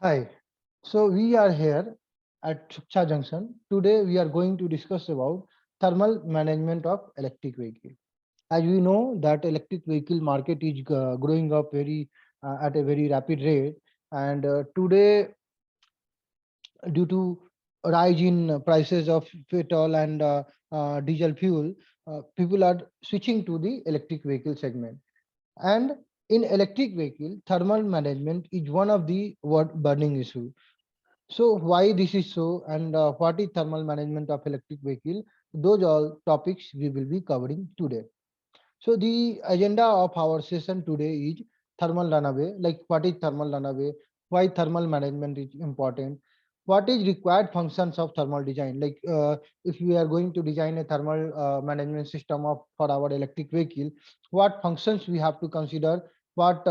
Hi. So we are here at Sukcha Junction. Today we are going to discuss about thermal management of electric vehicle. As we know that electric vehicle market is growing up very at a very rapid rate, and today due to rise in prices of petrol and diesel fuel, people are switching to the electric vehicle segment. And in electric vehicle, thermal management is one of the burning issue. So why this is so, and what is thermal management of electric vehicle? Those all topics we will be covering today. So the agenda of our session today is thermal runaway, like what is thermal runaway, why thermal management is important, what is required functions of thermal design. Like if we are going to design a thermal management system of for our electric vehicle, what functions we have to consider, what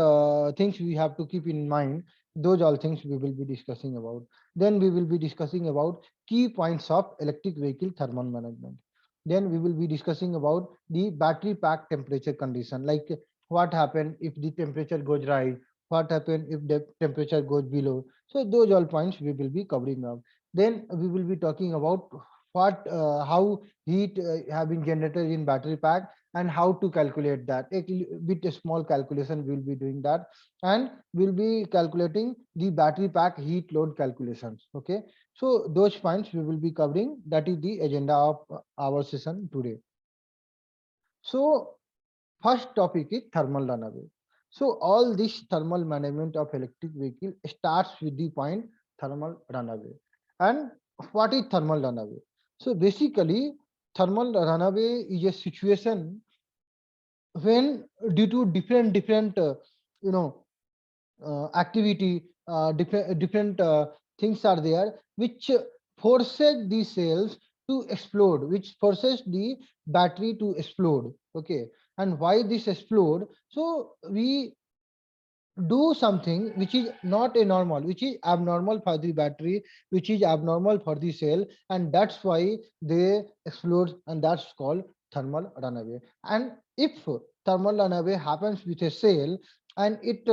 things we have to keep in mind. Those all things we will be discussing about. Then we will be discussing about key points of electric vehicle thermal management. Then we will be discussing about the battery pack temperature condition, like what happen if the temperature goes rise, what happen if the temperature goes below. So those all points we will be covering up. Then we will be talking about what how heat have been generated in battery pack and how to calculate that. A small calculation we'll be doing that, and we'll be calculating the battery pack heat load calculations. Okay, so those points we will be covering. That is the agenda of our session today. So first topic is thermal runaway. So all this thermal management of electric vehicle starts with the point thermal runaway. And what is thermal runaway? So basically, thermal runaway is a situation when due to different you know activity, different things are there which forces the cells to explode, which forces the battery to explode. Okay, and why this explode? So we do something which is not a normal, which is abnormal for the battery, which is abnormal for the cell, and that's why they explode, and that's called thermal runaway. And if thermal runaway happens with a cell and it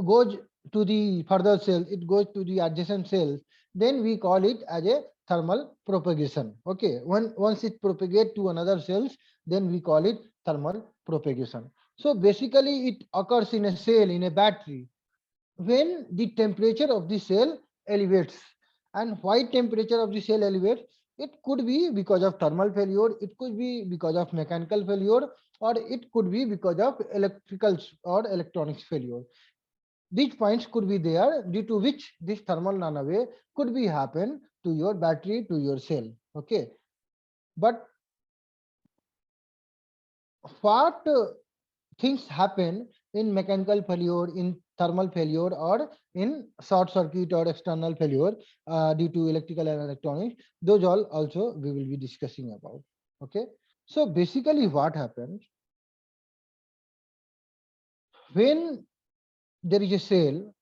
goes to the further cell, it goes to the adjacent cells, then we call it as a thermal propagation. Okay, once it propagates to another cells, then we call it thermal propagation. So basically it occurs in a cell, in a battery, when the temperature of the cell elevates. And why temperature of the cell elevates? It could be because of thermal failure, it could be because of mechanical failure, or it could be because of electrical or electronics failure. These points could be there due to which this thermal runaway could be happen to your battery, to your cell. Okay, but what things happen in mechanical failure, in thermal failure, or in short circuit or external failure due to electrical and electronics? Those all also we will be discussing about. Okay, so basically what happens when there is a cell,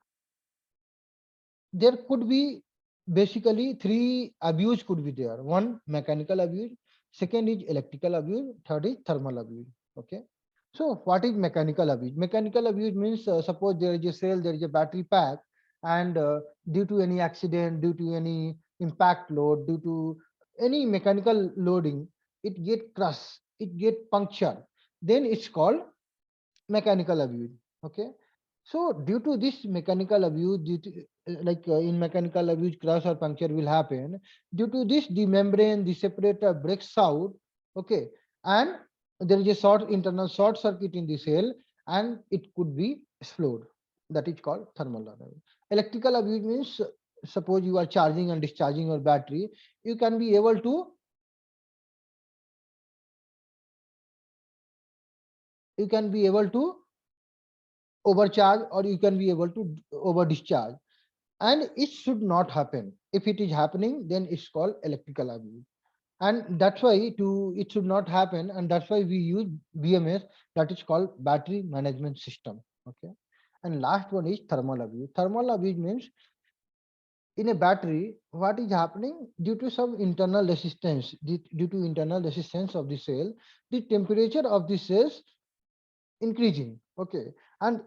there could be basically three abuse could be there. One, mechanical abuse, second is electrical abuse, third is thermal abuse. Okay, so what is mechanical abuse? Mechanical abuse means suppose there is a cell, there is a battery pack, and due to any accident, due to any impact load, due to any mechanical loading, it get crushed, it get punctured, then it's called mechanical abuse. Okay, so due to this mechanical abuse, due to, in mechanical abuse, crash or puncture will happen. Due to this, the membrane, the separator breaks out. Okay, and there is a internal short circuit in the cell, and it could be explode. That is called thermal runaway. Electrical abuse means suppose you are charging and discharging your battery, you can be able to you can be able to overcharge, or you can be able to over discharge, and it should not happen. If it is happening, then it's called electrical abuse, and that's why to it should not happen, and that's why we use BMS, that is called battery management system. Okay, and last one is thermal abuse. Thermal abuse means in a battery what is happening due to some internal resistance, due to internal resistance of the cell, the temperature of the cells increasing. Okay, and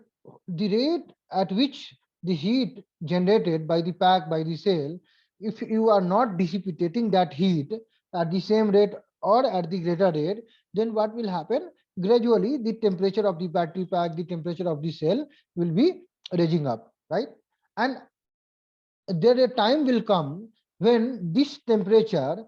the rate at which the heat generated by the pack by the cell, if you are not dissipating that heat at the same rate or at the greater rate, then what will happen? Gradually, the temperature of the battery pack, the temperature of the cell will be raising up, right? And there a time will come when this temperature,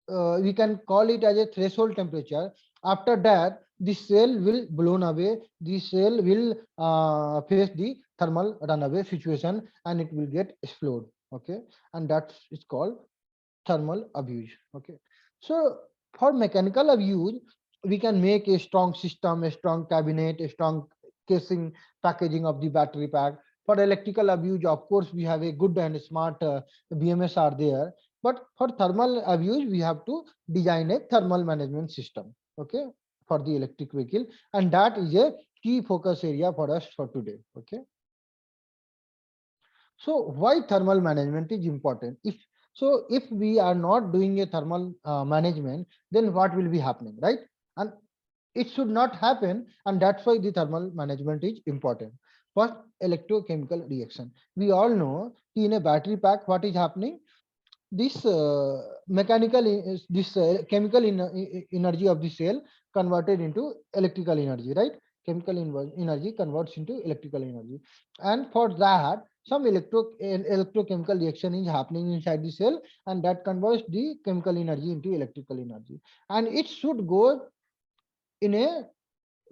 we can call it as a threshold temperature. After that, the cell will blown away, the cell will face the thermal runaway situation, and it will get explode. Okay, and that's it's called thermal abuse. Okay, so for mechanical abuse, we can make a strong system, a strong cabinet, a strong casing packaging of the battery pack. For electrical abuse, of course, we have a good and smart BMS are there. But for thermal abuse, we have to design a thermal management system. Okay, for the electric vehicle, and that is a key focus area for us for today. Okay. So why thermal management is important? If we are not doing a thermal management, then what will be happening, right? And it should not happen, and that's why the thermal management is important. First, electrochemical reaction. We all know in a battery pack what is happening. This mechanical this chemical energy of the cell converted into electrical energy, right? Chemical energy converts into electrical energy, and for that some electrochemical reaction is happening inside the cell, and that converts the chemical energy into electrical energy, and it should go in a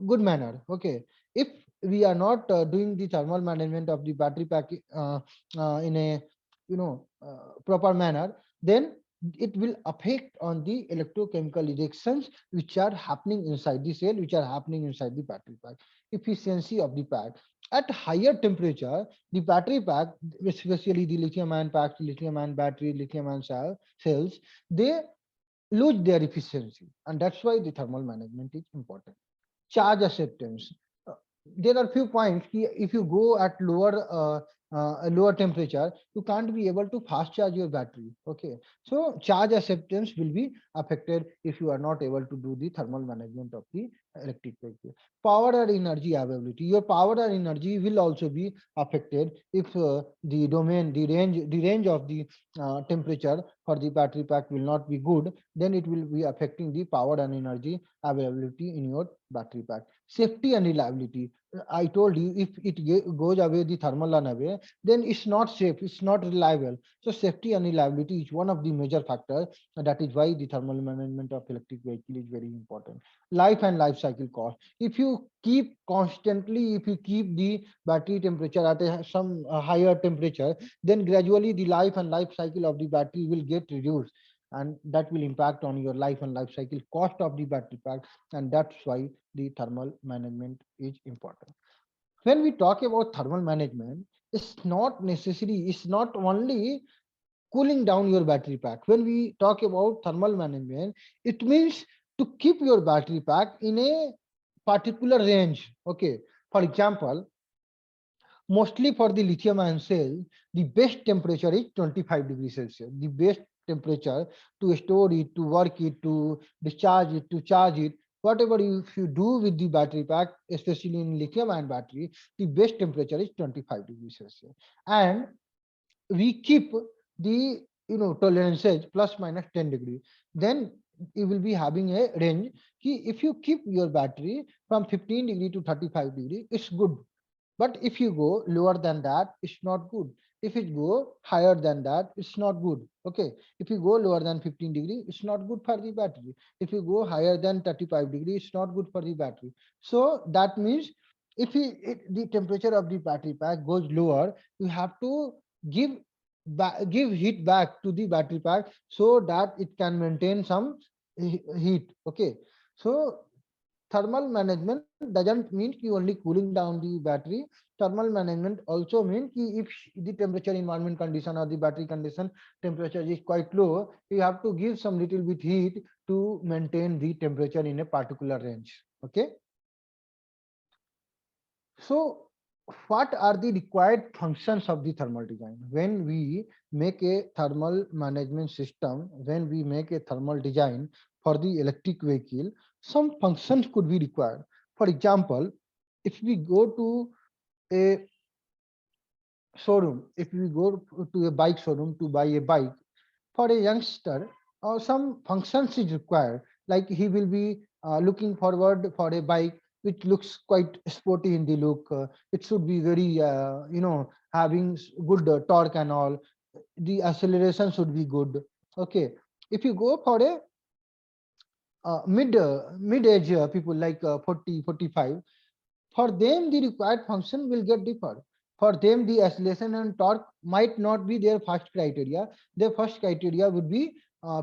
good manner. Okay, if we are not doing the thermal management of the battery pack in a proper manner, then it will affect on the electrochemical reactions which are happening inside the cell, which are happening inside the battery pack. Efficiency of the pack at higher temperature, the battery pack, especially the lithium ion packs, lithium ion battery, lithium ion cells, they lose their efficiency, and that's why the thermal management is important. Charge acceptance. Uh, there are few points. If you go at lower temperature, you can't be able to fast charge your battery. Okay, so charge acceptance will be affected if you are not able to do the thermal management of the electric vehicle. Power and energy availability. Your power and energy will also be affected if the domain, the range of the temperature for the battery pack will not be good. Then it will be affecting the power and energy availability in your battery pack. Safety and reliability. I told you, if it goes away the thermal runaway, then it's not safe, it's not reliable. So safety and reliability is one of the major factors, and that is why the thermal management of electric vehicle is very important. Life and life cycle cost. If you keep constantly, if you keep the battery temperature at some higher temperature, then gradually the life and life cycle of the battery will get reduced, and that will impact on your life and life cycle cost of the battery pack, and that's why the thermal management is important. When we talk about thermal management, it's not necessary, it's not only cooling down your battery pack. When we talk about thermal management, it means to keep your battery pack in a particular range. Okay, for example, mostly for the lithium ion cell, the best temperature is 25 degrees Celsius. The best temperature to store it, to work it, to discharge it, to charge it, whatever if you do with the battery pack, especially in lithium ion battery, the best temperature is 25 degrees Celsius. And we keep the tolerances plus minus 10 degree, then you will be having a range. If you keep your battery from 15 degree to 35 degree, it's good, but if you go lower than that, it's not good. If it go higher than that, it's not good. Okay. If you go lower than 15 degree, it's not good for the battery. If you go higher than 35 degree, it's not good for the battery. So that means if the temperature of the battery pack goes lower, you have to give give heat back to the battery pack so that it can maintain some heat. Okay. So thermal management doesn't mean ki only cooling down the battery. Thermal management also means ki if the temperature, environment condition or the battery condition temperature is quite low, you have to give some little bit heat to maintain the temperature in a particular range. Okay. So what are the required functions of the thermal design? When we make a thermal management system, when we make a thermal design for the electric vehicle, some functions could be required. For example, if we go to a showroom, if we go to a bike showroom to buy a bike, for a youngster, some functions is required. Like he will be looking forward for a bike which looks quite sporty in the look. It should be very, having good torque and all. The acceleration should be good. Okay. If you go for a mid age people like 40, 45, for them the required function will get differ. For them the acceleration and torque might not be their first criteria. Their first criteria would be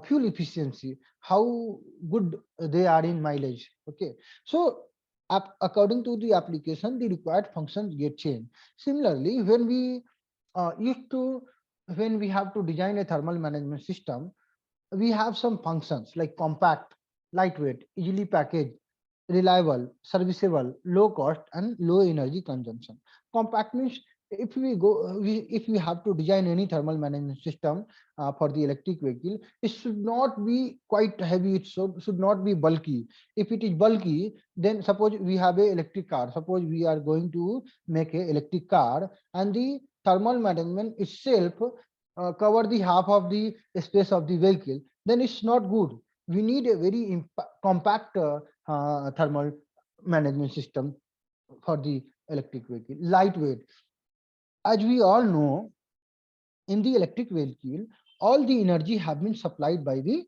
fuel efficiency, how good they are in mileage. Okay, so according to the application the required functions get changed. Similarly, used to when we have to design a thermal management system, we have some functions like compact, lightweight, easily packaged, reliable, serviceable, low cost, and low energy consumption. Compact means if we have to design any thermal management system for the electric vehicle, it should not be quite heavy. It should not be bulky. If it is bulky, then suppose we have a electric car. Suppose we are going to make a electric car, and the thermal management itself cover the half of the space of the vehicle, then it's not good. We need a very compact thermal management system for the electric vehicle. Lightweight, as we all know, in the electric vehicle, all the energy have been supplied by the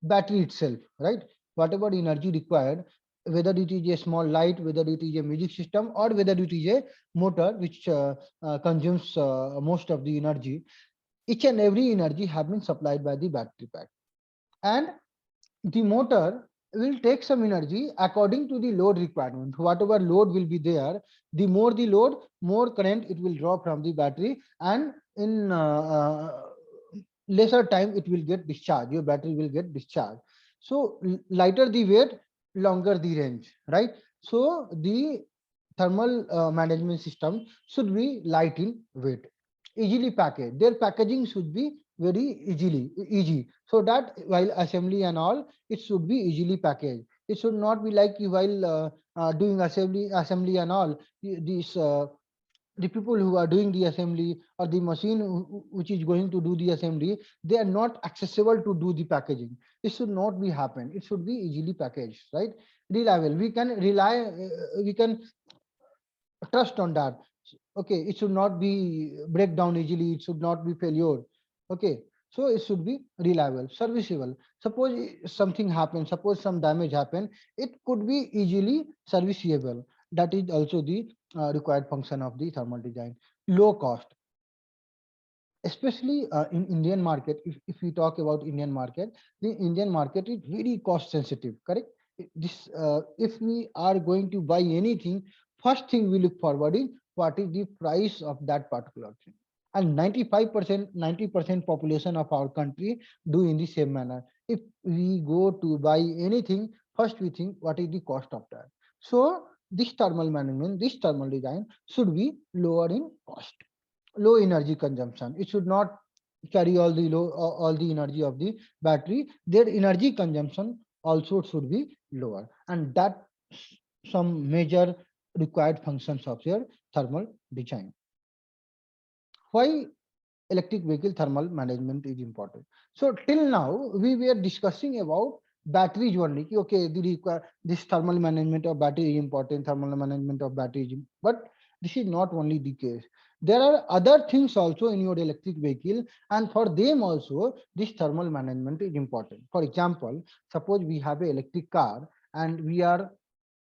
battery itself, right? Whatever energy required, whether it is a small light, whether it is a music system, or whether it is a motor which consumes most of the energy, each and every energy have been supplied by the battery pack. And the motor will take some energy according to the load requirement. Whatever load will be there, the more the load, more current it will draw from the battery, and in lesser time it will get discharged. Your battery will get discharged. So lighter the weight, longer the range, right? So the thermal management system should be light in weight, easily packaged. Their packaging should be very easy, so that while assembly and all, it should be easily packaged. It should not be like while doing assembly and all, these the people who are doing the assembly, or the machine which is going to do the assembly, they are not accessible to do the packaging. It should not be happen. It should be easily packaged, right? Reliable, we can rely, we can trust on that. Okay, it should not be break down easily, it should not be failure. Okay, so it should be reliable, serviceable. Suppose something happens, suppose some damage happen, it could be easily serviceable. That is also the required function of the thermal design. Low cost, especially in Indian market. If we talk about Indian market, the Indian market is very cost sensitive, correct? This if we are going to buy anything, first thing we look forward is what is the price of that particular thing. And 95%, 90% population of our country do in the same manner. If we go to buy anything, first we think what is the cost of that. So this thermal management, this thermal design should be lower in cost, low energy consumption. It should not carry all the energy of the battery. Their energy consumption also should be lower, and that some major required functions of your thermal design. Why electric vehicle thermal management is important? So till now we were discussing about batteries only. Okay, this thermal management of battery is important, thermal management of battery is, but this is not only the case. There are other things also in your electric vehicle, and for them also this thermal management is important. For example, suppose we have an electric car and we are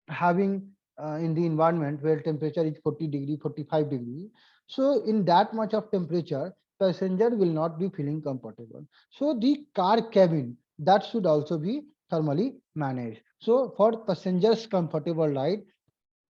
having in the environment where temperature is 40 degree, 45 degree. So in that much of temperature, passenger will not be feeling comfortable. So the car cabin, that should also be thermally managed. So for passengers comfortable ride,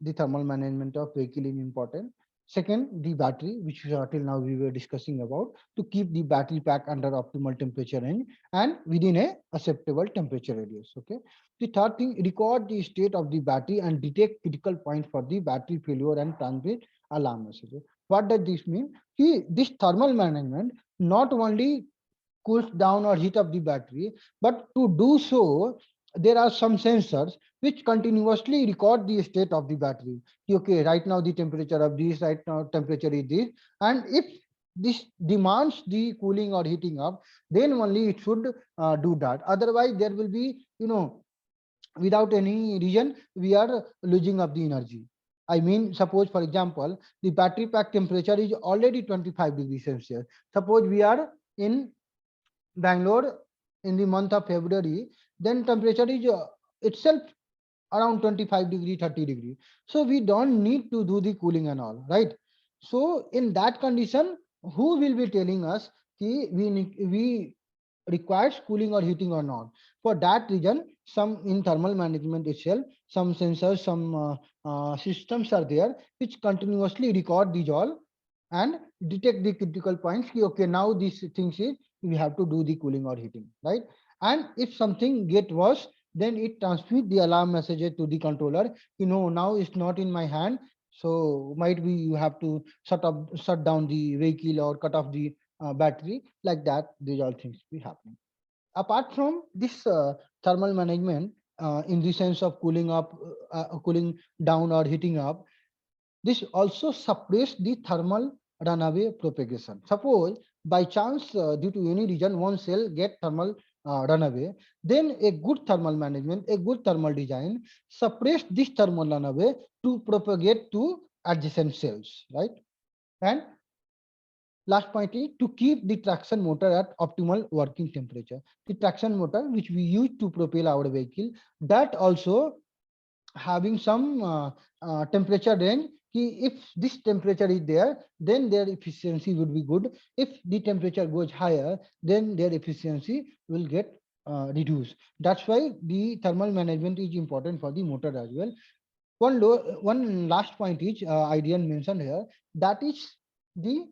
the thermal management of vehicle is important. Second, the battery, which till now we were discussing about, to keep the battery pack under optimal temperature range and within a acceptable temperature radius. Okay. The third thing, record the state of the battery and detect critical point for the battery failure and transmit alarm messages. What does this mean? This thermal management not only cools down or heat up the battery, but to do so, there are some sensors which continuously record the state of the battery. Okay, right now the temperature of this, right now temperature is this, and if this demands the cooling or heating up, then only it should do that. Otherwise, there will be, without any reason, we are losing up the energy. I mean, suppose for example, the battery pack temperature is already 25 degrees Celsius. Suppose we are in Bangalore in the month of February, then temperature is itself around 25 degree, 30 degree. So we don't need to do the cooling and all, right? So in that condition, who will be telling us we requires cooling or heating or not? For that reason, some in thermal management itself, some sensors, some systems are there which continuously record these all and detect the critical points. Okay, now these things is we have to do the cooling or heating, right? And if something get worse, then it transmit the alarm messages to the controller. Now it's not in my hand, so might be you have to shut down the vehicle or cut off the battery. Like that, these all things be happening. Apart from this thermal management, in the sense of cooling up, cooling down or heating up, this also suppress the thermal runaway propagation. Suppose by chance, due to any reason, one cell get thermal runaway, then a good thermal management, a good thermal design suppress this thermal runaway to propagate to adjacent cells, right? And last point is to keep the traction motor at optimal working temperature. The traction motor which we use to propel our vehicle, that also having some temperature range. If this temperature is there, then their efficiency would be good. If the temperature goes higher, then their efficiency will get reduced. That's why the thermal management is important for the motor as well. One last point is I didn't mention here, that is the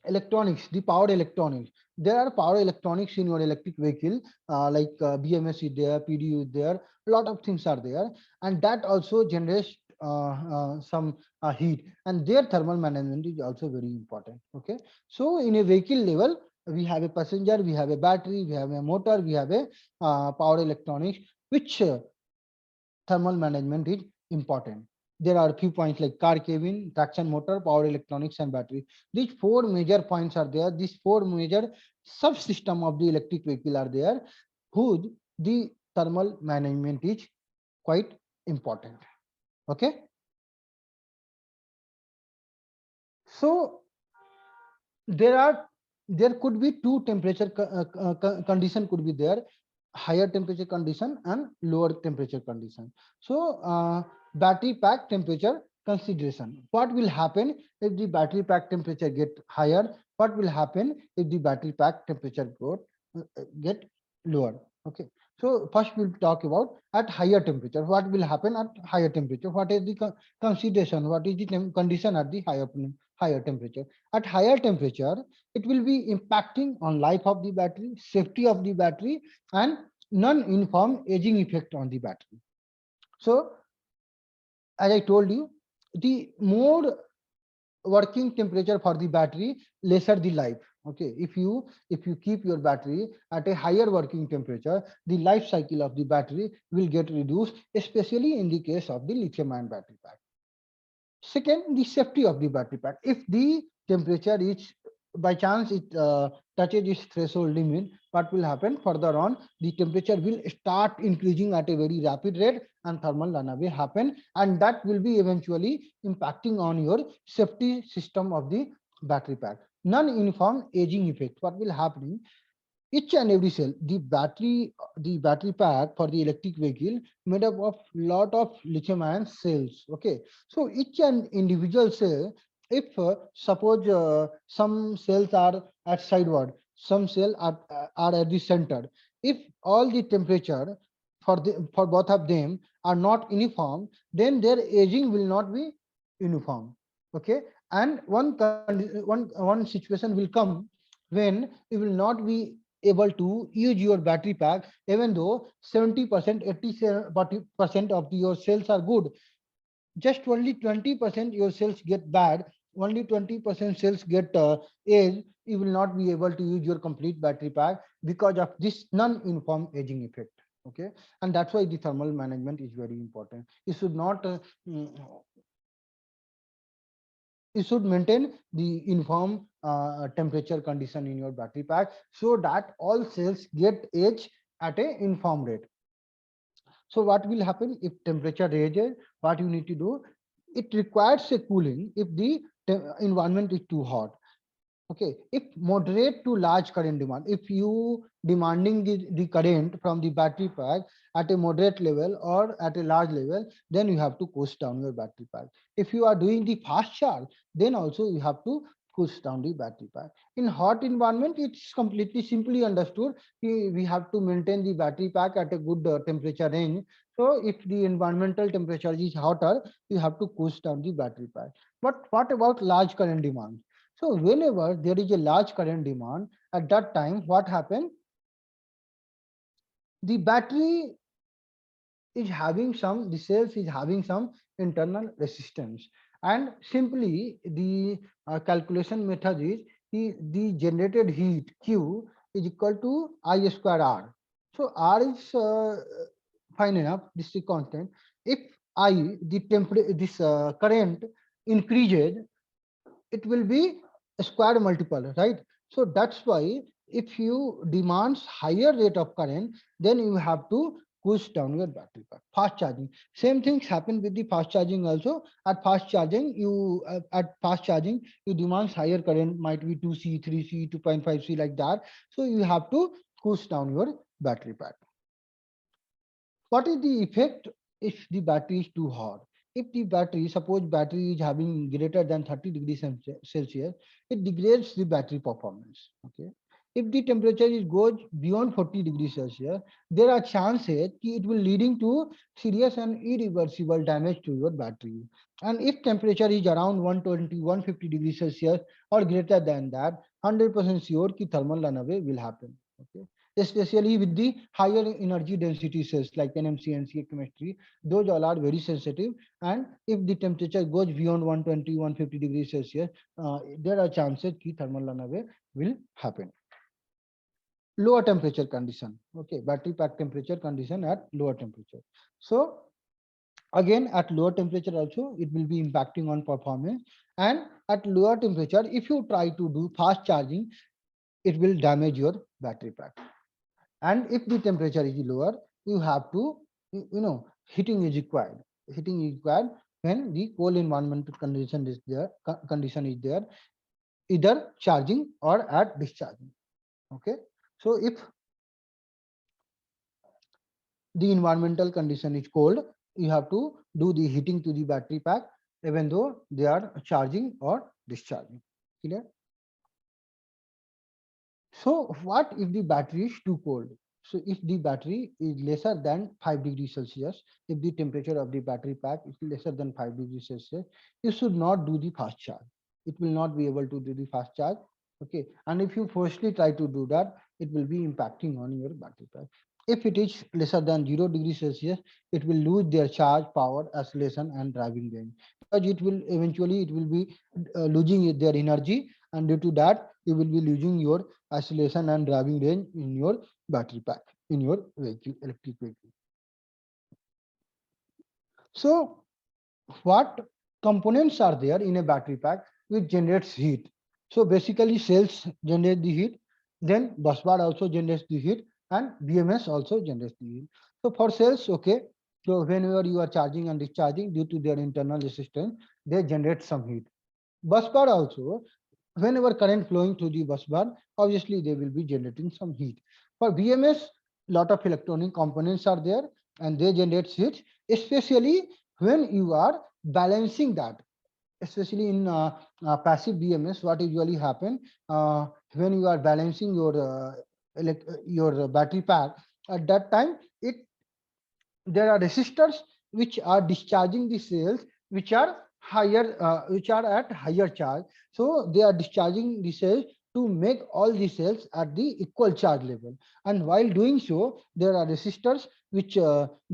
electronics, the power electronics. There are power electronics in your electric vehicle, like BMS is there, PDU is there, a lot of things are there, and that also generates some heat, and their thermal management is also very important. Okay, so in a vehicle level, we have a passenger, we have a battery, we have a motor, we have a power electronics, which thermal management is important. There are a few points like car cabin, traction motor, power electronics, and battery. These four major points are there. These four major subsystem of the electric vehicle are there, whose the thermal management is quite important. Okay, so there are there could be two temperature condition could be there, higher temperature condition and lower temperature condition. So battery pack temperature consideration, what will happen if the battery pack temperature get higher, what will happen if the battery pack temperature get lower. Okay, so first we'll talk about at higher temperature, what will happen at higher temperature, what is the consideration, what is the condition at the higher temperature. At higher temperature, it will be impacting on life of the battery, safety of the battery, and non-uniform aging effect on the battery. So as I told you, the more working temperature for the battery, lesser the life. Okay, if you keep your battery at a higher working temperature, the life cycle of the battery will get reduced, especially in the case of the lithium ion battery pack. Second, the safety of the battery pack. If the temperature is by chance it touches its threshold limit, what will happen further on? The temperature will start increasing at a very rapid rate, and thermal runaway happen, and that will be eventually impacting on your safety system of the battery pack. Non-uniform aging effect. What will happen? Each and every cell, the battery pack for the electric vehicle made up of lot of lithium ion cells. Okay, so each and individual cell, if suppose some cells are at sideward, some cell are at the center, if all the temperature for both of them are not uniform, then their aging will not be uniform. Okay, and one situation will come when you will not be able to use your battery pack, even though 70%, 80% of your cells are good, just only 20% your cells get bad, only 20% cells get age, you will not be able to use your complete battery pack because of this non-uniform aging effect. Okay, and that's why the thermal management is very important. You should not you should maintain the uniform temperature condition in your battery pack so that all cells get age at a uniform rate. So what will happen if temperature raises? What you need to do? It requires a cooling if the environment is too hot. Okay, if moderate to large current demand, if you demanding the current from the battery pack at a moderate level or at a large level, then you have to push down your battery pack. If you are doing the fast charge, then also you have to push down the battery pack. In hot environment, it's completely simply understood. We have to maintain the battery pack at a good temperature range. So if the environmental temperature is hotter, you have to push down the battery pack. But what about large current demand? So whenever there is a large current demand, at that time, what happens? The battery is having some, the cells is having some internal resistance. And simply the calculation method is the generated heat Q is equal to I square R. So R is fine enough, this is constant. If I, the temperature, this current increases, it will be a square multiple, right? So that's why if you demands higher rate of current, then you have to push down your battery pack. Fast charging, same things happen with the fast charging also. At fast charging, you demands higher current, might be 2C, 3C, 2.5C, like that. So you have to push down your battery pack. What is the effect if the battery is too hot? If the battery, suppose battery is having greater than 30 degrees Celsius, it degrades the battery performance. Okay. If the temperature is goes beyond 40 degrees Celsius, there are chances it will leading to serious and irreversible damage to your battery. And if temperature is around 120, 150 degrees Celsius or greater than that, 100% sure ki thermal runaway will happen. Okay, especially with the higher energy density cells like NMC and CA chemistry. Those all are very sensitive. And if the temperature goes beyond 120, 150 degrees Celsius, there are chances that thermal runaway will happen. Lower temperature condition. Okay, battery pack temperature condition at lower temperature. So again, at lower temperature also, it will be impacting on performance. And at lower temperature, if you try to do fast charging, it will damage your battery pack. And if the temperature is lower, you have to, heating is required. Heating is required when the cold environmental condition is there, either charging or at discharging. Okay, so if the environmental condition is cold, you have to do the heating to the battery pack even though they are charging or discharging. Clear? So what if the battery is too cold? So if the battery is lesser than 5 degrees Celsius, if the temperature of the battery pack is lesser than 5 degrees Celsius, you should not do the fast charge. It will not be able to do the fast charge. Okay. And if you forcefully try to do that, it will be impacting on your battery pack. If it is lesser than 0 degrees Celsius, it will lose their charge, power, acceleration, and driving range. Because it will be losing their energy, and due to that, you will be losing your acceleration and driving range in your battery pack in your vehicle, electric vehicle. So what components are there in a battery pack which generates heat? So basically cells generate the heat, then busbar also generates the heat, and BMS also generates the heat. So for cells, okay, so whenever you are charging and discharging, due to their internal resistance, they generate some heat. Busbar also, whenever current flowing through the bus bar, obviously they will be generating some heat. For BMS, lot of electronic components are there and they generate heat, especially when you are balancing that. Especially in passive BMS, what usually happen when you are balancing your battery pack, at that time it there are resistors which are discharging the cells which are at higher charge. So they are discharging the cells to make all the cells at the equal charge level, and while doing so there are resistors which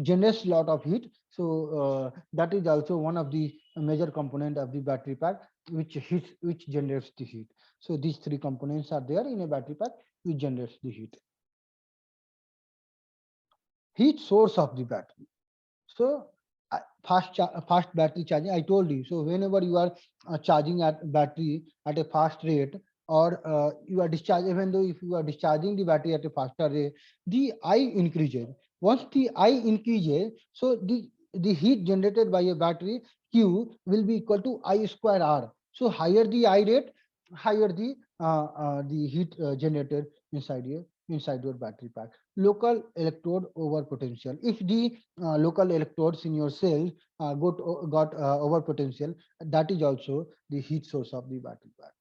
generates lot of heat. So that is also one of the major component of the battery pack which generates the heat. So these three components are there in a battery pack which generates the heat. heat source of the battery. So fast battery charging, I told you. So whenever you are charging at battery at a fast rate, or you are discharging, even though if you are discharging the battery at a faster rate, the I increases. Once the I increases, so the heat generated by a battery Q will be equal to I square R. So higher the I rate, higher the heat generated inside your battery pack. Local electrode over potential. If the local electrodes in your cell got over potential, that is also the heat source of the battery pack.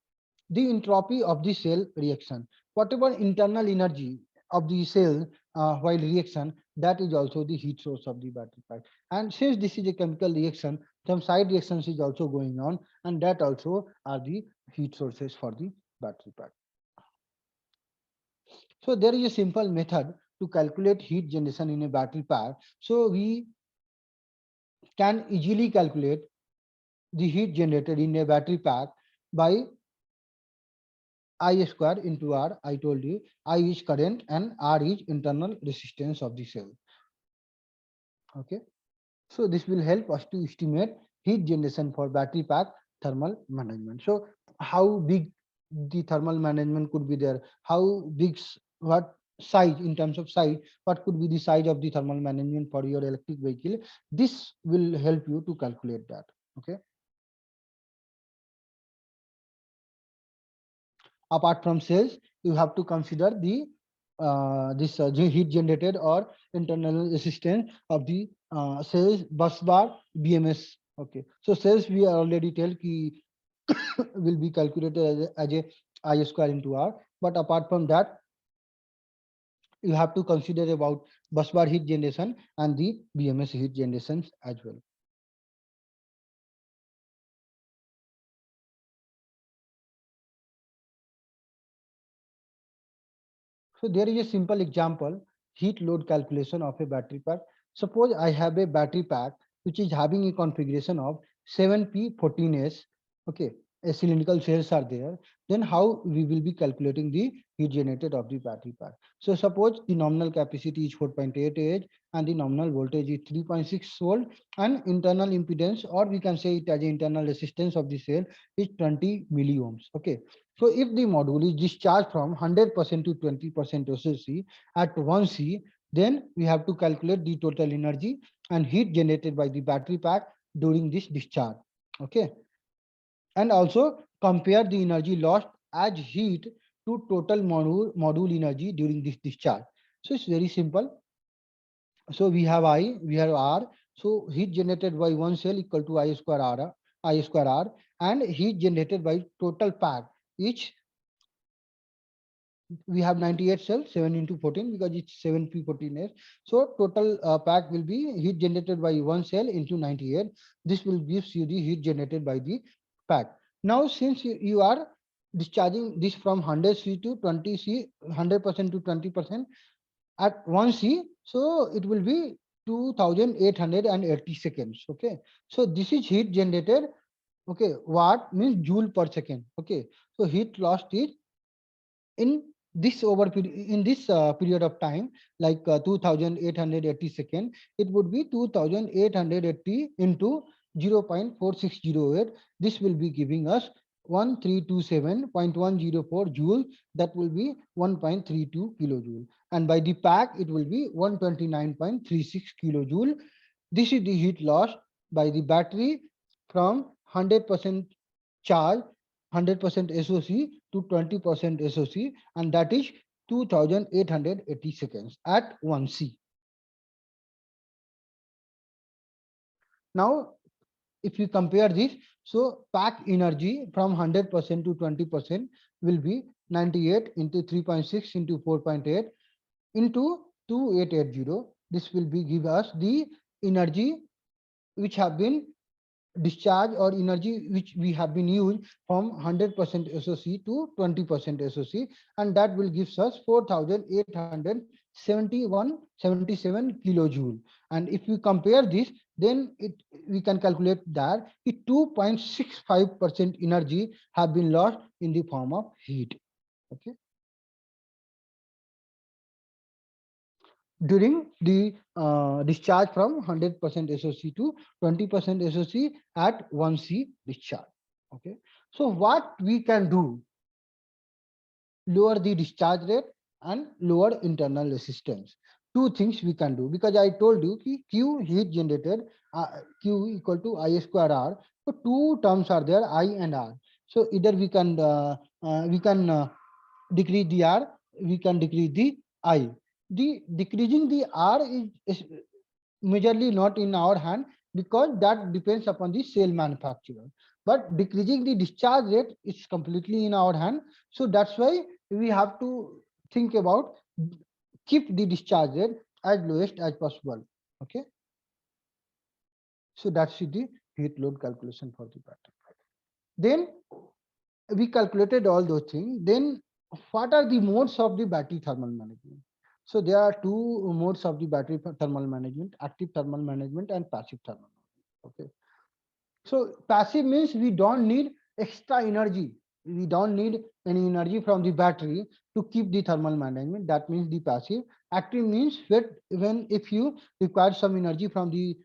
The entropy of the cell reaction, whatever internal energy of the cell while reaction, that is also the heat source of the battery pack. And since this is a chemical reaction, some side reactions is also going on, and that also are the heat sources for the battery pack. So there is a simple method to calculate heat generation in a battery pack. So we can easily calculate the heat generated in a battery pack by I square into R. I told you I is current and R is internal resistance of the cell. Okay. So this will help us to estimate heat generation for battery pack thermal management. So how big the thermal management could be there? How big, what size in terms of size, what could be the size of the thermal management for your electric vehicle? This will help you to calculate that. Okay. Apart from cells, you have to consider the this heat generated or internal resistance of the cells bus bar BMS. Okay, so cells we are already tell ki will be calculated as a I square into R. But apart from that, you have to consider about bus bar heat generation and the BMS heat generations as well. So there is a simple example, heat load calculation of a battery pack. Suppose I have a battery pack which is having a configuration of 7P14S. Okay, a cylindrical cells are there. Then how we will be calculating the heat generated of the battery pack? So suppose the nominal capacity is 4.8 Ah and the nominal voltage is 3.6 volt, and internal impedance, or we can say it as internal resistance of the cell, is 20 milliohms. Okay, so if the module is discharged from 100% to 20% SOC at 1C, then we have to calculate the total energy and heat generated by the battery pack during this discharge. Okay, and also compare the energy lost as heat to total module energy during this discharge. So it's very simple. So we have I, we have R. So heat generated by one cell equal to I square R, and heat generated by total pack, each we have 98 cells, 7 into 14, because it's 7p14s. So total pack will be heat generated by one cell into 98. This will gives you the heat generated by the pack. Now since you are discharging this from 100C to 20C, 100% to 20% at 1C, so it will be 2880 seconds. Okay, so this is heat generated. Okay, watt means joule per second. Okay, so heat lost is in this in this period of time, like 2880 second, it would be 2880 into 0.4608. This will be giving us 1327.104 joule. That will be 1.32 kilojoule, and by the pack it will be 129.36 kilojoule. This is the heat loss by the battery from 100% charge, 100% SOC to 20% SOC, and that is 2880 seconds at 1C. Now, if you compare this, so pack energy from 100% to 20% will be 98 into 3.6 into 4.8 into 2880. This will be give us the energy which have been discharge, or energy which we have been used from 100% SOC to 20% SOC, and that will gives us 4877 kilojoule. And if we compare this, then we can calculate that it 2.65% energy have been lost in the form of heat. Okay. during the discharge from 100% SOC to 20% SOC at 1C discharge. Okay. So what we can do, lower the discharge rate and lower internal resistance. Two things we can do, because I told you ki Q heat generated, Q equal to I square R. So two terms are there, I and R. So either we can decrease the R, we can decrease the I. The decreasing the R is majorly not in our hand, because that depends upon the cell manufacturer. But decreasing the discharge rate is completely in our hand. So that's why we have to think about keep the discharge rate as lowest as possible. Okay. So that's the heat load calculation for the battery. Then we calculated all those things. Then what are the modes of the battery thermal management? So there are two modes of the battery thermal management: active thermal management and passive thermal management. Okay. So passive means we don't need extra energy. We don't need any energy from the battery to keep the thermal management. That means the passive. Active means that when if you require some energy from the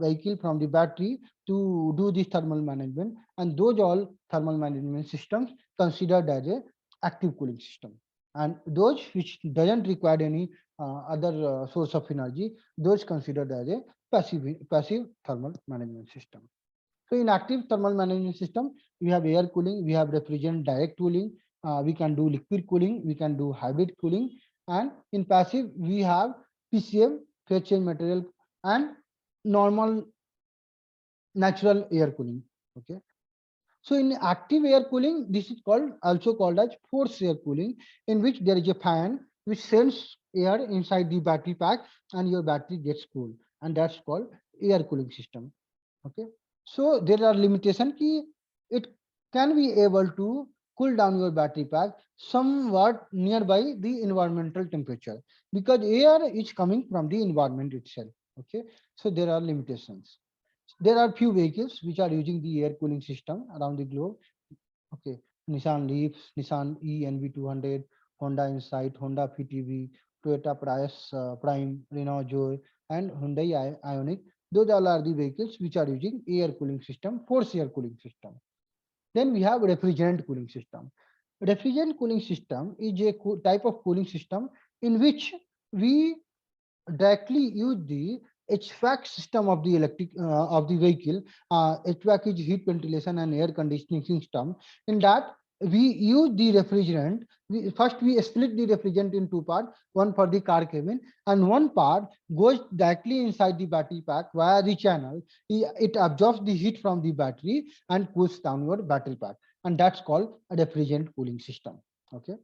vehicle, from the battery to do this thermal management, and those all thermal management systems considered as a active cooling system. And those which doesn't require any other source of energy, those considered as a passive thermal management system. So in active thermal management system, we have air cooling, we have refrigerant direct cooling, we can do liquid cooling, we can do hybrid cooling, and in passive we have PCM, phase change material, and normal natural air cooling. Okay. So in active air cooling, this is called also called as forced air cooling, in which there is a fan which sends air inside the battery pack and your battery gets cooled, and that's called air cooling system. Okay. So there are limitations ki it can be able to cool down your battery pack somewhat nearby the environmental temperature, because air is coming from the environment itself. Okay. So there are limitations. There are few vehicles which are using the air cooling system around the globe. Okay. Nissan Leaf, Nissan ENV200, Honda Insight, Honda PTV, Toyota Prius Prime, Renault Joy, and Hyundai Ioniq. Those all are the vehicles which are using air cooling system, forced air cooling system. Then we have refrigerant cooling system. Refrigerant cooling system is a type of cooling system in which we directly use the HVAC system of the electric of the vehicle. HVAC is heat ventilation and air conditioning system. In that we use the refrigerant. First we split the refrigerant in two parts, one for the car cabin and one part goes directly inside the battery pack via the channel. It absorbs the heat from the battery and cools down your battery pack, and that's called a refrigerant cooling system. Okay.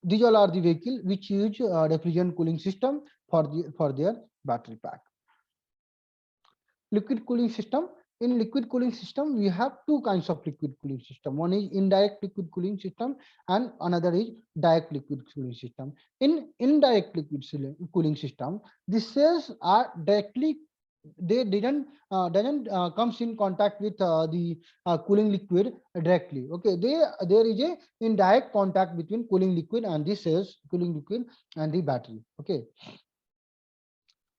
These all are the vehicle which use refrigerant cooling system for their battery pack. Liquid cooling system. In liquid cooling system, we have two kinds of liquid cooling system. One is indirect liquid cooling system, and another is direct liquid cooling system. In indirect liquid cooling system, the cells are directly, they didn't doesn't comes in contact with the cooling liquid directly. Okay, there is a indirect contact between cooling liquid and the cells, cooling liquid and the battery. Okay.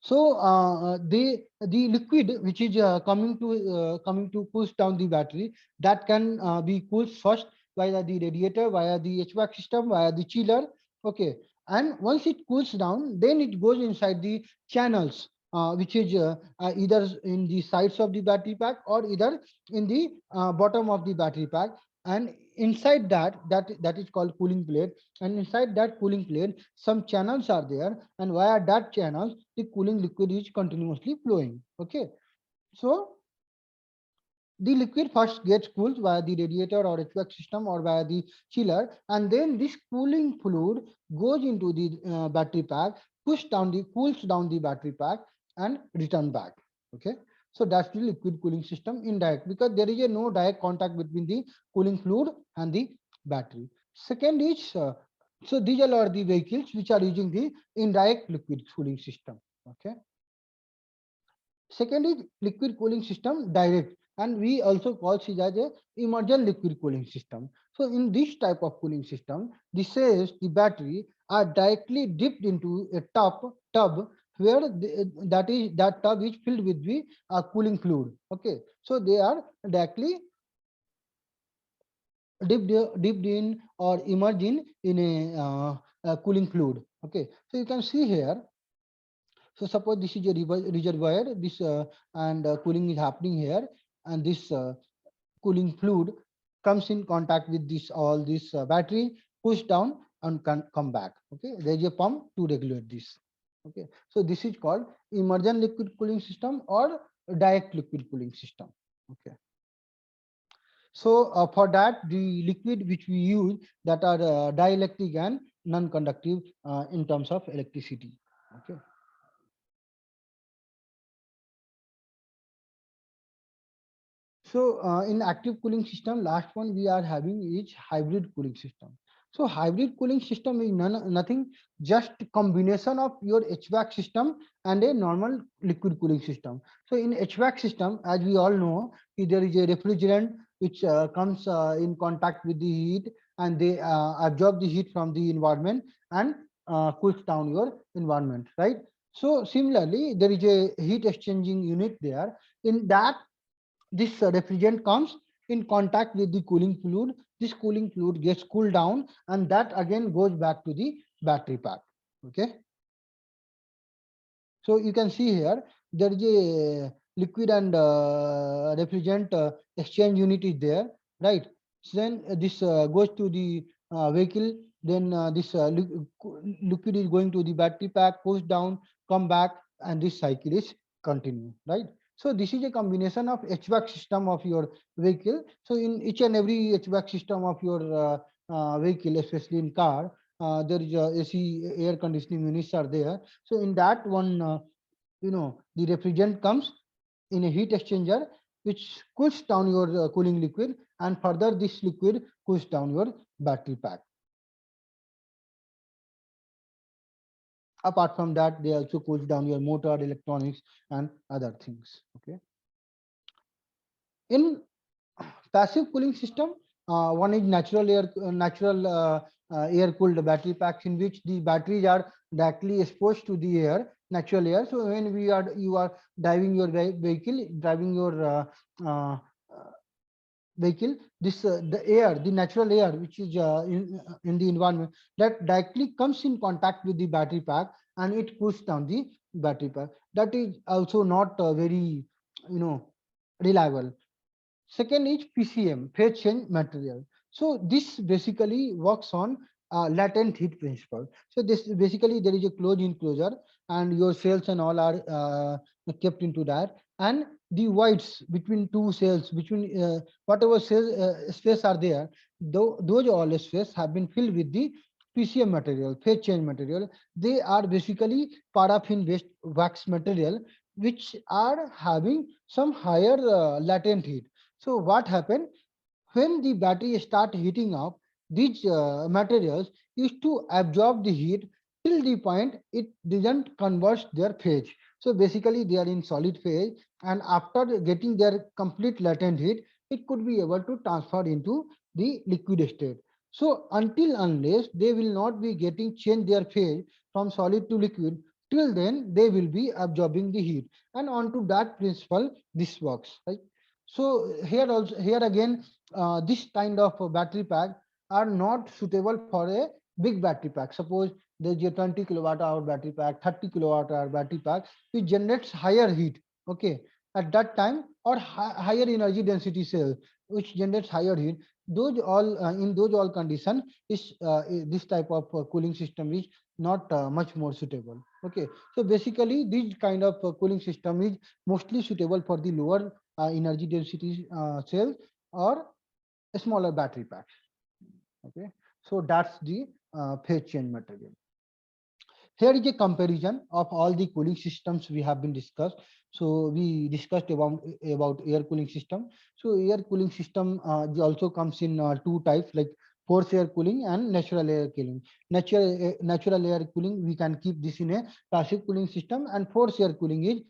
So the liquid which is coming to push down the battery, that can be cooled first via the radiator, via the HVAC system, via the chiller. Okay, and once it cools down, then it goes inside the channels, which is either in the sides of the battery pack or either in the bottom of the battery pack. And inside that is called cooling plate, and inside that cooling plate some channels are there, and via that channels the cooling liquid is continuously flowing. Okay. So the liquid first gets cooled via the radiator or HVAC system or via the chiller, and then this cooling fluid goes into the battery pack, cools down the battery pack, and return back. Okay. So that's the liquid cooling system indirect, because there is a no direct contact between the cooling fluid and the battery. Second is so these all are the vehicles which are using the indirect liquid cooling system. Okay. Second is liquid cooling system direct. and we also call it as a emergent liquid cooling system. So in this type of cooling system, the cells, the battery are directly dipped into a tub where that tub is filled with the cooling fluid. Okay, so they are directly dipped in or immersed in a cooling fluid. Okay, so you can see here. So suppose this is a reservoir, this and cooling is happening here, and this cooling fluid comes in contact with this all this battery, push down and can come back. Okay, there is a pump to regulate this. Okay, so this is called immersion liquid cooling system or direct liquid cooling system. Okay, so for that the liquid which we use that are dielectric and non-conductive in terms of electricity. Okay. So in active cooling system, last one we are having is hybrid cooling system. So hybrid cooling system is nothing, just combination of your HVAC system and a normal liquid cooling system. So in HVAC system, as we all know, there is a refrigerant which comes in contact with the heat, and they absorb the heat from the environment and cools down your environment, right? So similarly, there is a heat exchanging unit there. In that, this refrigerant comes in contact with the cooling fluid. This cooling fluid gets cooled down, and that again goes back to the battery pack. Okay. So you can see here there is a liquid and refrigerant exchange unit is there, right? So then this goes to the vehicle. Then this liquid is going to the battery pack, pushed down, come back, and this cycle is continue, right? So this is a combination of HVAC system of your vehicle. So in each and every HVAC system of your vehicle, especially in car, there is AC air conditioning units are there. So in that one, the refrigerant comes in a heat exchanger, which cools down your cooling liquid, and further this liquid cools down your battery pack. Apart from that, they also cools down your motor, electronics, and other things. Okay. In passive cooling system, one is natural air cooled battery packs, in which the batteries are directly exposed to the air, natural air. So when you are driving your vehicle, driving your uh, vehicle, this the natural air which is in the environment, that directly comes in contact with the battery pack, and it cools down the battery pack. That is also not very you know reliable. Second is PCM, phase change material. So this basically works on latent heat principle. So this basically there is a closed enclosure, and your cells and all are kept into that, and the voids between two cells, between whatever cell space are there, those all space have been filled with the PCM material, phase change material. They are basically paraffin based wax material, which are having some higher latent heat. So what happened when the battery start heating up? These materials used to absorb the heat till the point it didn't convert their phase. So basically, they are in solid phase, and after getting their complete latent heat, it could be able to transfer into the liquid state. So until unless they will not be getting change their phase from solid to liquid, till then they will be absorbing the heat, and onto that principle this works, right? So here again, this kind of battery pack are not suitable for a big battery pack. Suppose there's a 20 kilowatt hour battery pack, 30 kilowatt hour battery pack, which generates higher heat. Okay, at that time, or higher energy density cell, which generates higher heat. Those all in those all condition is this type of cooling system is not much more suitable. Okay, so basically this kind of cooling system is mostly suitable for the lower energy density cells or a smaller battery pack. Okay, so that's the phase change material. Here is a comparison of all the cooling systems we have been discussed. So we discussed about air cooling system. So air cooling system also comes in two types, like forced air cooling and natural air cooling. Natural air cooling, we can keep this in a passive cooling system, and forced air cooling is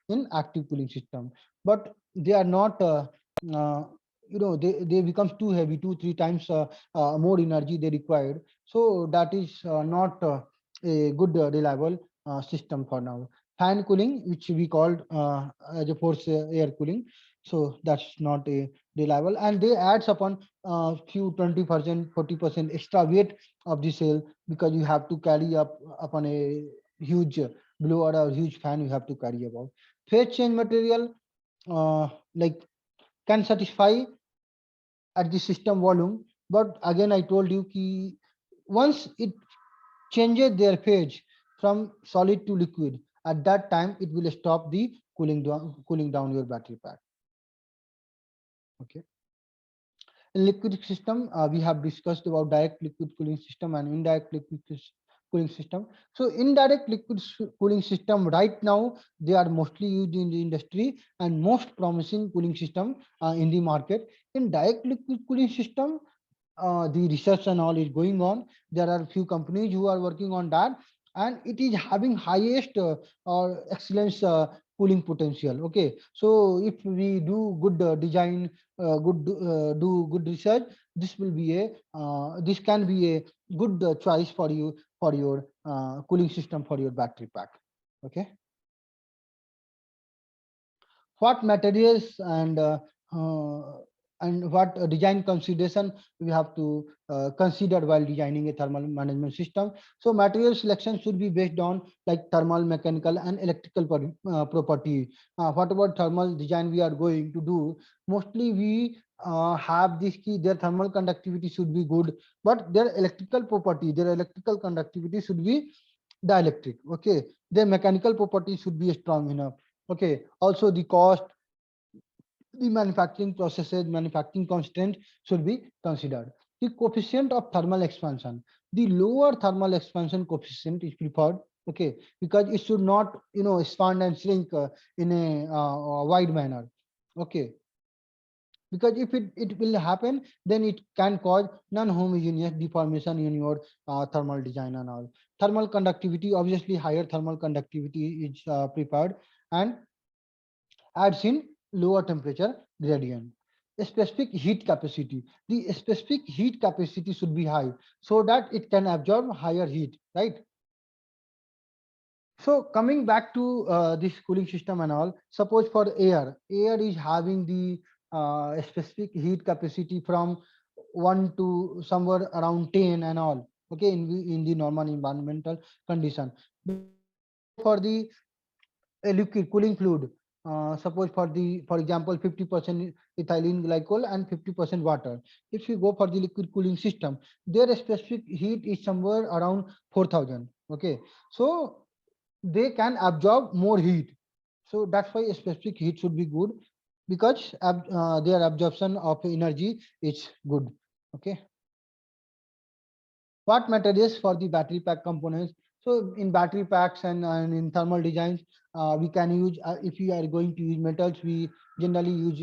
in active cooling system. But they are not uh, they become too heavy, 2 3 times more energy they required. So that is not a good reliable system for now. Fan cooling, which we called as a force air cooling, so that's not a reliable, and they adds upon few 20% 40% extra weight of the cell, because you have to carry up upon a huge blower or huge fan, you have to carry about. Phase change material, like, can satisfy at the system volume, but again I told you ki once it changes their phase from solid to liquid, at that time it will stop the cooling down your battery pack. Okay. In liquid system, we have discussed about direct liquid cooling system and indirect cooling system. So indirect cooling system right now, they are mostly used in the industry and most promising cooling system in the market. In direct liquid cooling system, the research and all is going on. There are few companies who are working on that, and it is having highest or excellence cooling potential. Okay, so if we do good design, do good research, this can be a good choice for you for your cooling system for your battery pack. Okay. What materials uh, and what design consideration we have to consider while designing a thermal management system. So material selection should be based on like thermal, mechanical and electrical property. What about thermal design we are going to do? Mostly we have this key, their thermal conductivity should be good, but their electrical conductivity should be dielectric. Okay, their mechanical property should be strong enough. Okay, also the cost, the manufacturing processes, manufacturing constraint should be considered. The coefficient of thermal expansion, the lower thermal expansion coefficient is preferred. Okay, because it should not expand and shrink in a wide manner. Okay, because if it will happen, then it can cause non-homogeneous deformation in your thermal design and all. Thermal conductivity, obviously higher thermal conductivity is preferred, and adds in lower temperature gradient. A specific heat capacity. The specific heat capacity should be high so that it can absorb higher heat, right? So coming back to this cooling system and all, suppose for air is having the specific heat capacity from 1 to somewhere around 10 and all. Okay, in the normal environmental condition. But if we go for the a liquid cooling fluid, suppose for example 50% ethylene glycol and 50% water. If you go for the liquid cooling system, their specific heat is somewhere around 4000. Okay, so they can absorb more heat, so that's why a specific heat should be good, because their absorption of energy is good. Okay. What materials for the battery pack components? So in battery packs and in thermal designs, we can use, if we are going to use metals, we generally use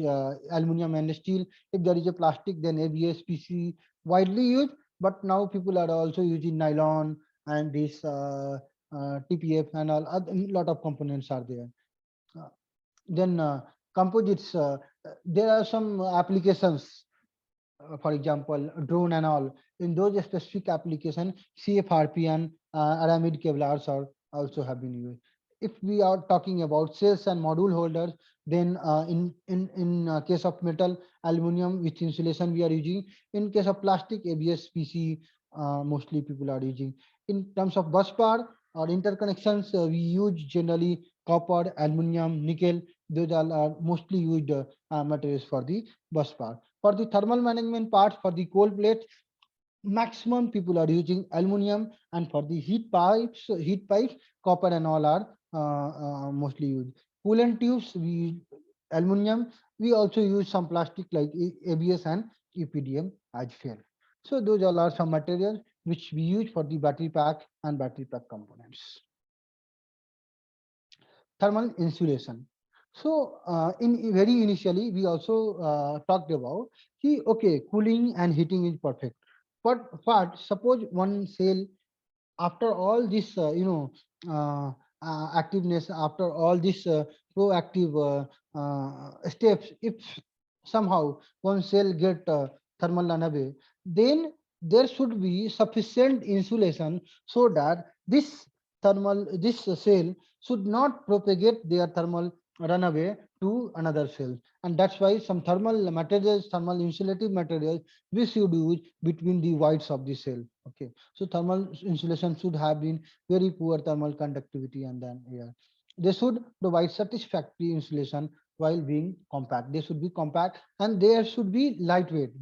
aluminum and steel. If there is a plastic, then ABS, PC widely used, but now people are also using nylon and this TPF and all, a lot of components are there. Uh, then composites, there are some applications, for example, drone and all. In those specific application, CFRP and aramid kevlars are also have been used. If we are talking about cells and module holders, then in case of metal, aluminum with insulation we are using. In case of plastic, ABS, PC, mostly people are using. In terms of bus bar or interconnections, we use generally copper, aluminum, nickel. Those all are mostly used materials for the bus bar. For the thermal management part, for the cold plate, maximum people are using aluminum, and for the heat pipes, copper and all are mostly used. Coolant tubes, we use aluminum. We also use some plastic like ABS and EPDM as well. So those all are some materials which we use for the battery pack and battery pack components. Thermal insulation. So in very initially, we also talked about, see, okay, cooling and heating is perfect. But suppose one cell, after all this, activeness, after all this proactive steps, if somehow one cell get thermal runaway, then there should be sufficient insulation so that this cell should not propagate their thermal runaway to another cell. And that's why some thermal materials, thermal insulative materials, we should use between the whites of the cell. Okay, so thermal insulation should have been very poor thermal conductivity and then air. They should provide satisfactory insulation while being compact. They should be compact and there should be lightweight.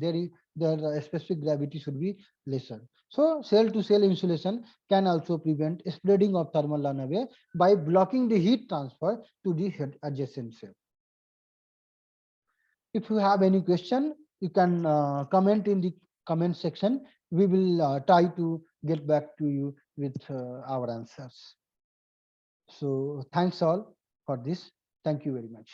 Their specific gravity should be lesser. So cell to cell insulation can also prevent spreading of thermal runaway by blocking the heat transfer to the adjacent cell. If you have any question, you can comment in the comment section. We will try to get back to you with our answers. So thanks all for this. Thank you very much.